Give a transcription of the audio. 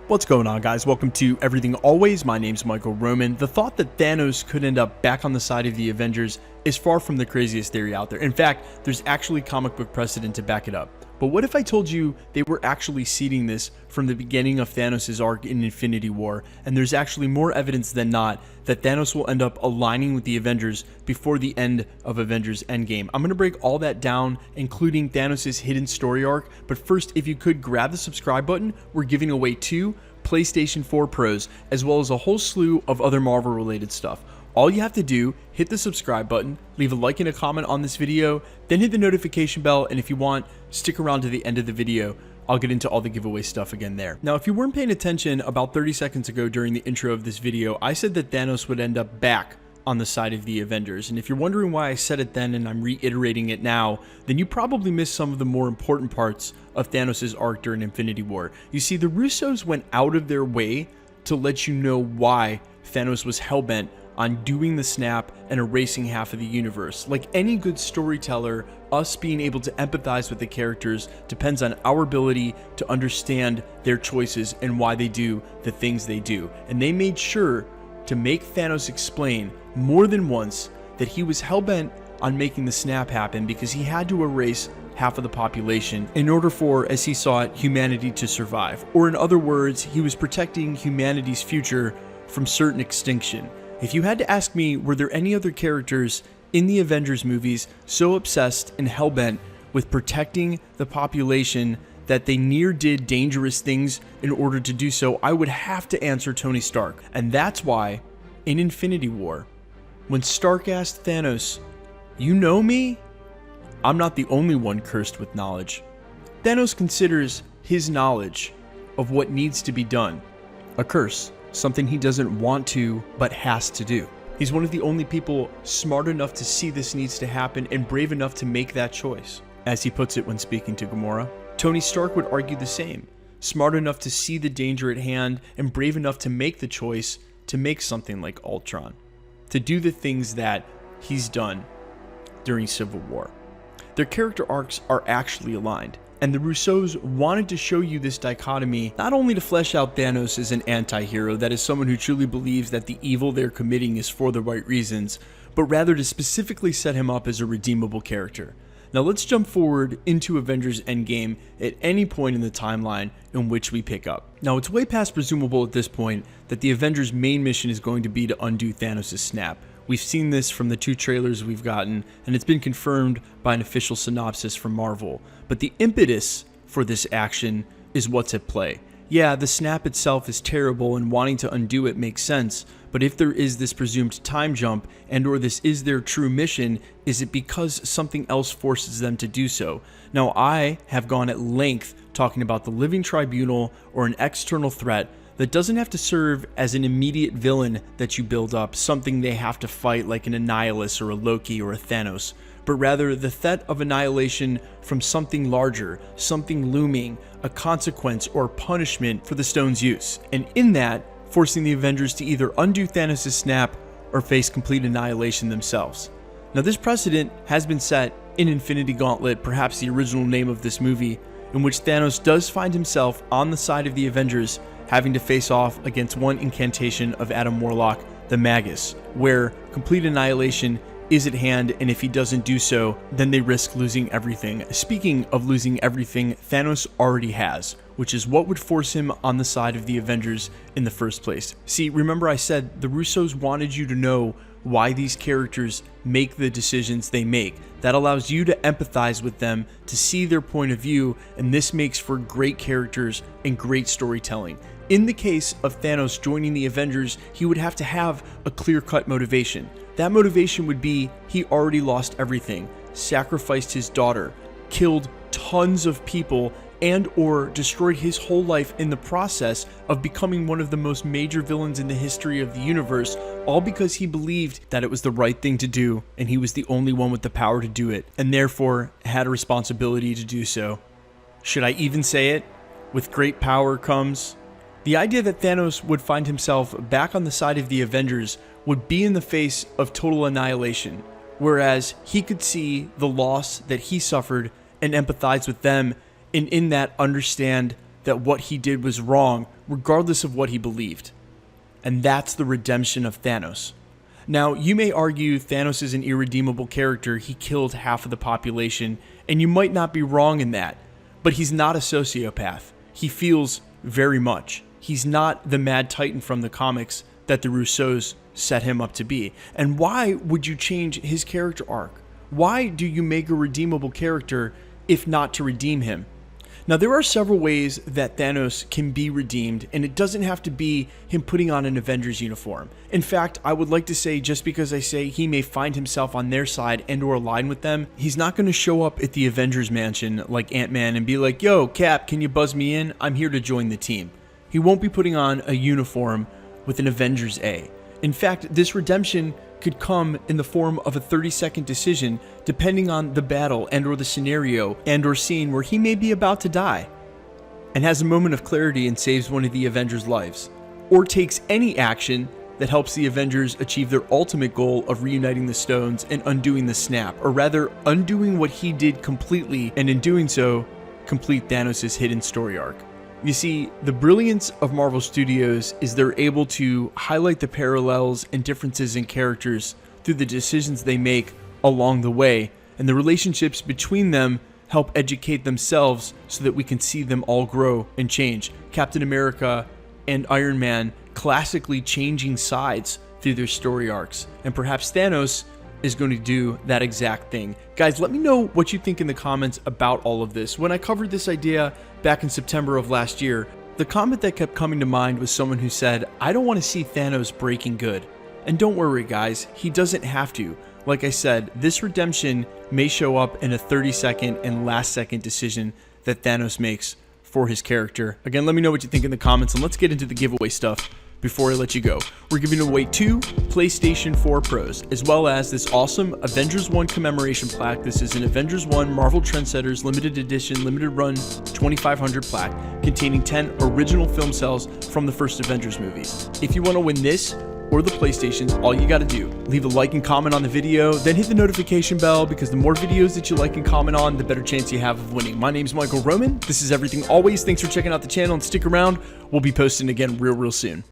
What's going on, guys? Welcome to Everything Always. My name's Michael Roman. The thought that Thanos could end up back on the side of the Avengers is far from the craziest theory out there. In fact, there's actually comic book precedent to back it up. But what if I told you they were actually seeding this from the beginning of Thanos' arc in Infinity War, and there's actually more evidence than not that Thanos will end up aligning with the Avengers before the end of Avengers Endgame? I'm going to break all that down, including Thanos' hidden story arc. But first, if you could grab the subscribe button, we're giving away 2 PlayStation 4 Pros, as well as a whole slew of other Marvel related stuff. All you have to do, hit the subscribe button, leave a like and a comment on this video, then hit the notification bell, and if you want, stick around to the end of the video. I'll get into all the giveaway stuff again there. Now, if you weren't paying attention, about 30 seconds ago during the intro of this video, I said that Thanos would end up back on the side of the Avengers. And if you're wondering why I said it then and I'm reiterating it now, then you probably missed some of the more important parts of Thanos' arc during Infinity War. You see, the Russos went out of their way to let you know why Thanos was hellbent on doing the snap and erasing half of the universe. Like any good storyteller, us being able to empathize with the characters depends on our ability to understand their choices and why they do the things they do. And they made sure to make Thanos explain more than once that he was hellbent on making the snap happen because he had to erase half of the population in order for, as he saw it, humanity to survive. Or in other words, he was protecting humanity's future from certain extinction. If you had to ask me, were there any other characters in the Avengers movies so obsessed and hellbent with protecting the population that they near did dangerous things in order to do so, I would have to answer Tony Stark. And that's why, in Infinity War, when Stark asked Thanos, "You know me?" I'm not the only one cursed with knowledge. Thanos considers his knowledge of what needs to be done a curse. Something he doesn't want to, but has to do. He's one of the only people smart enough to see this needs to happen and brave enough to make that choice. As he puts it when speaking to Gamora, Tony Stark would argue the same. Smart enough to see the danger at hand and brave enough to make the choice to make something like Ultron. To do the things that he's done during Civil War. Their character arcs are actually aligned. And the Russos wanted to show you this dichotomy, not only to flesh out Thanos as an anti-hero, that is someone who truly believes that the evil they're committing is for the right reasons, but rather to specifically set him up as a redeemable character. Now let's jump forward into Avengers Endgame at any point in the timeline in which we pick up. Now it's way past presumable at this point that the Avengers' main mission is going to be to undo Thanos' snap. We've seen this from the 2 trailers we've gotten, and it's been confirmed by an official synopsis from Marvel. But the impetus for this action is what's at play. Yeah, the snap itself is terrible and wanting to undo it makes sense, but if there is this presumed time jump and or this is their true mission, is it because something else forces them to do so? Now I have gone at length talking about the living tribunal or an external threat that doesn't have to serve as an immediate villain that you build up, something they have to fight like an Annihilus or a Loki or a Thanos, but rather the threat of annihilation from something larger, something looming, a consequence or punishment for the stone's use. And in that, forcing the Avengers to either undo Thanos' snap or face complete annihilation themselves. Now this precedent has been set in Infinity Gauntlet, perhaps the original name of this movie, in which Thanos does find himself on the side of the Avengers, having to face off against one incantation of Adam Warlock, the Magus, where complete annihilation is at hand, and if he doesn't do so, then they risk losing everything. Speaking of losing everything, Thanos already has, which is what would force him on the side of the Avengers in the first place. See, remember I said the Russos wanted you to know why these characters make the decisions they make. That allows you to empathize with them, to see their point of view, and this makes for great characters and great storytelling. In the case of Thanos joining the Avengers, he would have to have a clear-cut motivation. That motivation would be he already lost everything, sacrificed his daughter, killed tons of people, and or destroyed his whole life in the process of becoming one of the most major villains in the history of the universe, all because he believed that it was the right thing to do and he was the only one with the power to do it, and therefore had a responsibility to do so. Should I even say it? With great power comes... The idea that Thanos would find himself back on the side of the Avengers would be in the face of total annihilation, whereas he could see the loss that he suffered and empathize with them, and in that understand that what he did was wrong, regardless of what he believed. And that's the redemption of Thanos. Now, you may argue Thanos is an irredeemable character. He killed half of the population, and you might not be wrong in that, but he's not a sociopath. He feels very much. He's not the mad titan from the comics that the Russos set him up to be. And why would you change his character arc? Why do you make a redeemable character if not to redeem him? Now, there are several ways that Thanos can be redeemed, and it doesn't have to be him putting on an Avengers uniform. In fact, I would like to say, just because I say he may find himself on their side and or align with them, he's not going to show up at the Avengers mansion like Ant-Man and be like, yo, Cap, can you buzz me in? I'm here to join the team. He won't be putting on a uniform with an Avengers A. In fact, this redemption could come in the form of a 30-second decision depending on the battle and or the scenario and or scene where he may be about to die and has a moment of clarity and saves one of the Avengers' lives, or takes any action that helps the Avengers achieve their ultimate goal of reuniting the stones and undoing the snap, or rather undoing what he did completely, and in doing so complete Thanos' hidden story arc. You see, the brilliance of Marvel Studios is they're able to highlight the parallels and differences in characters through the decisions they make along the way, and the relationships between them help educate themselves so that we can see them all grow and change. Captain America and Iron Man classically changing sides through their story arcs, and perhaps Thanos is going to do that exact thing. Guys, let me know what you think in the comments about all of this. When I covered this idea back in September of last year, the comment that kept coming to mind was someone who said, I don't want to see Thanos breaking good. And don't worry guys, he doesn't have to. Like I said, this redemption may show up in a 30-second and last-second decision that Thanos makes for his character. Again, let me know what you think in the comments, and let's get into the giveaway stuff. Before I let you go, we're giving away 2 PlayStation 4 Pros, as well as this awesome Avengers 1 commemoration plaque. This is an Avengers 1 Marvel Trendsetters limited edition, limited run 2500 plaque containing 10 original film cells from the first Avengers movies. If you want to win this or the PlayStations, all you got to do, leave a like and comment on the video, then hit the notification bell, because the more videos that you like and comment on, the better chance you have of winning. My name's Michael Roman. This is Everything Always. Thanks for checking out the channel, and stick around. We'll be posting again real soon.